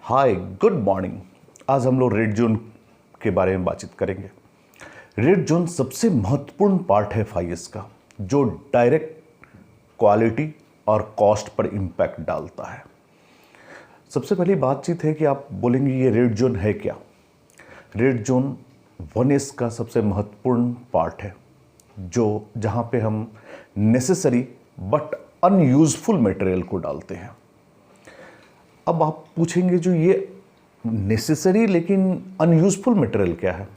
हाय, good morning. आज हम लोग रेड जोन के बारे में बातचीत करेंगे। रेड जोन सबसे महत्वपूर्ण पार्ट है फाइएस का, जो डायरेक्ट क्वालिटी और कॉस्ट पर इम्पैक्ट डालता है। सबसे पहली बातचीत है कि आप बोलेंगे ये रेड जोन है क्या। रेड जोन 1S का सबसे महत्वपूर्ण पार्ट है, जो जहाँ पे हम नेसेसरी बट अनयूजफुल मटेरियल को डालते हैं। अब आप पूछेंगे जो ये नेसेसरी लेकिन अनयूजफुल मटेरियल क्या है।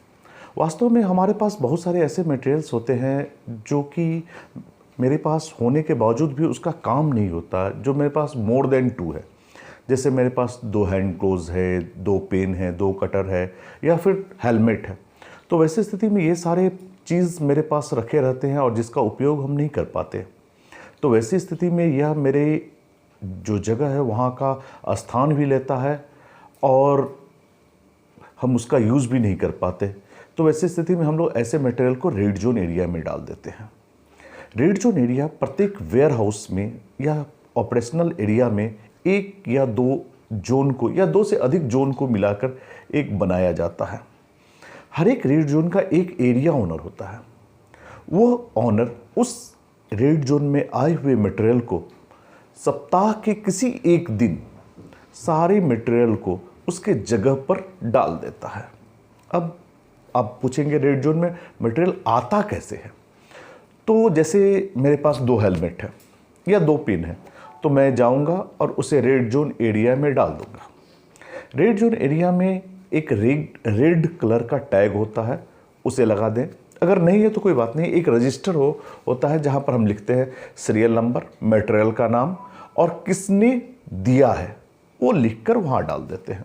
वास्तव में हमारे पास बहुत सारे ऐसे मटेरियल्स होते हैं जो कि मेरे पास होने के बावजूद भी उसका काम नहीं होता, जो मेरे पास मोर देन 2 है। जैसे मेरे पास 2 हैंड ग्लोव्स है, 2 पेन है, 2 कटर है या फिर हेलमेट है। तो वैसी स्थिति में ये सारे चीज़ मेरे पास रखे रहते हैं और जिसका उपयोग हम नहीं कर पाते। तो वैसी स्थिति में यह मेरे जो जगह है वहाँ का स्थान भी लेता है और हम उसका यूज़ भी नहीं कर पाते। तो वैसी स्थिति में हम लोग ऐसे मटेरियल को रेड जोन एरिया में डाल देते हैं। रेड जोन एरिया प्रत्येक वेयर हाउस में या ऑपरेशनल एरिया में 1 या 2 जोन को या 2 से अधिक जोन को मिलाकर एक बनाया जाता है। हर एक रेड जोन का एक एरिया ऑनर होता है। वो ऑनर उस रेड जोन में आए हुए मटेरियल को सप्ताह के किसी एक दिन सारे मटेरियल को उसके जगह पर डाल देता है। अब आप पूछेंगे रेड जोन में मटेरियल आता कैसे है। तो जैसे मेरे पास 2 हेलमेट है या 2 पिन है, तो मैं जाऊंगा और उसे रेड जोन एरिया में डाल दूंगा। रेड जोन एरिया में एक रेड कलर का टैग होता है, उसे लगा दें। अगर नहीं है तो कोई बात नहीं, एक रजिस्टर होता है जहाँ पर हम लिखते हैं सीरियल नंबर, मटेरियल का नाम और किसने दिया है वो लिखकर वहाँ डाल देते हैं।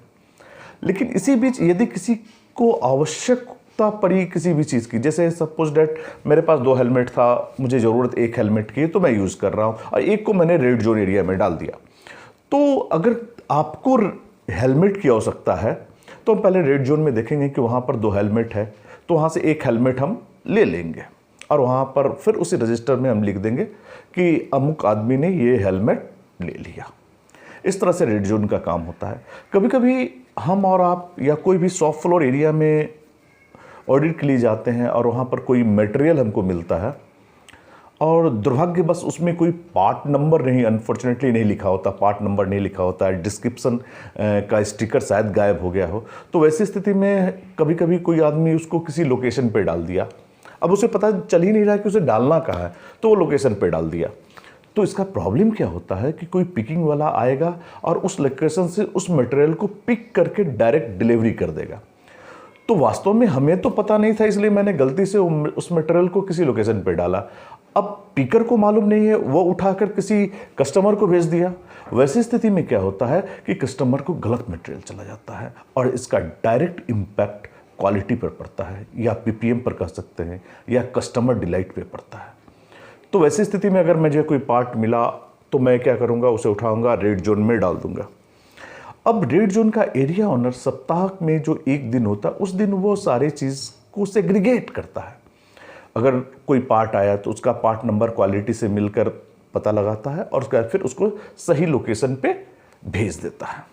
लेकिन इसी बीच यदि किसी को आवश्यकता पड़ी किसी भी चीज़ की, जैसे सपोज डैट मेरे पास 2 हेलमेट था, मुझे ज़रूरत 1 हेलमेट की तो मैं यूज़ कर रहा हूँ और एक को मैंने रेड जोन एरिया में डाल दिया। तो अगर आपको हेलमेट की आवश्यकता है तो हम पहले रेड जोन में देखेंगे कि वहाँ पर 2 हेलमेट है, तो वहाँ से 1 हेलमेट हम ले लेंगे और वहाँ पर फिर उसी रजिस्टर में हम लिख देंगे कि अमुक आदमी ने ये हेलमेट ले लिया। इस तरह से रेड जोन का काम होता है। कभी कभी हम और आप या कोई भी सॉफ्ट फ्लोर एरिया में ऑडिट के लिए जाते हैं और वहाँ पर कोई मटेरियल हमको मिलता है और दुर्भाग्यवश उसमें कोई पार्ट नंबर नहीं, अनफॉर्चुनेटली नहीं लिखा होता, पार्ट नंबर नहीं लिखा होता है, डिस्क्रिप्शन का स्टिकर शायद गायब हो गया हो। तो वैसी स्थिति में कभी कभी कोई आदमी उसको किसी लोकेशन पे डाल दिया। अब उसे पता चल ही नहीं रहा कि उसे डालना कहाँ है, तो वो लोकेशन पे डाल दिया। तो इसका प्रॉब्लम क्या होता है कि कोई पिकिंग वाला आएगा और उस लोकेशन से उस मटेरियल को पिक करके डायरेक्ट डिलीवरी कर देगा। तो वास्तव में हमें तो पता नहीं था, इसलिए मैंने गलती से उस मटेरियल को किसी लोकेशन पे डाला। अब पिकर को मालूम नहीं है, वो उठाकर किसी कस्टमर को भेज दिया। वैसी स्थिति में क्या होता है कि कस्टमर को गलत मटेरियल चला जाता है और इसका डायरेक्ट इम्पैक्ट क्वालिटी पर पड़ता है या पीपीएम पर कह सकते हैं या कस्टमर डिलाइट पे पड़ता है। तो वैसी स्थिति में अगर मुझे कोई पार्ट मिला तो मैं क्या करूँगा, उसे उठाऊँगा, रेड जोन में डाल दूँगा। अब रेड जोन का एरिया ऑनर सप्ताह में जो एक दिन होता है उस दिन वो सारी चीज़ को सेग्रीगेट करता है। अगर कोई पार्ट आया तो उसका पार्ट नंबर क्वालिटी से मिलकर पता लगाता है और उसके बाद फिर उसको सही लोकेशन पे भेज देता है।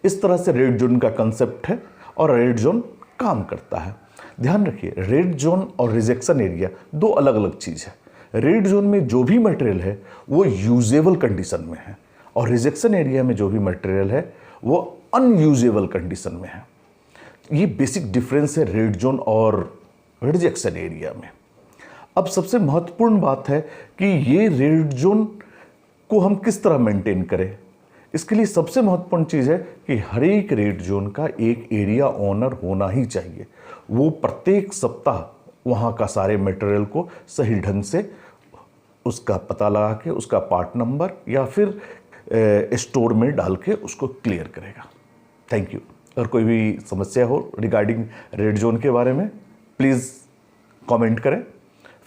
इस तरह से रेड जोन का कंसेप्ट है और रेड जोन काम करता है। ध्यान रखिए, रेड जोन और रिजेक्शन एरिया 2 अलग अलग चीज़ है। रेड जोन में जो भी मटेरियल है वो यूजेबल कंडीशन में है और रिजेक्शन एरिया में जो भी मटेरियल है वो अनयूजेबल कंडीशन में है। ये बेसिक डिफरेंस है रेड जोन और रिजेक्शन एरिया में। अब सबसे महत्वपूर्ण बात है कि ये रेड जोन को हम किस तरह मेंटेन करें। इसके लिए सबसे महत्वपूर्ण चीज़ है कि हर एक रेड जोन का एक एरिया ऑनर होना ही चाहिए। वो प्रत्येक सप्ताह वहाँ का सारे मटेरियल को सही ढंग से उसका पता लगा के उसका पार्ट नंबर या फिर स्टोर में डाल के उसको क्लियर करेगा। Thank you. अगर कोई भी समस्या हो रिगार्डिंग रेड जोन के बारे में प्लीज़ कमेंट करें,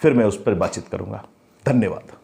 फिर मैं उस पर बातचीत करूँगा। धन्यवाद।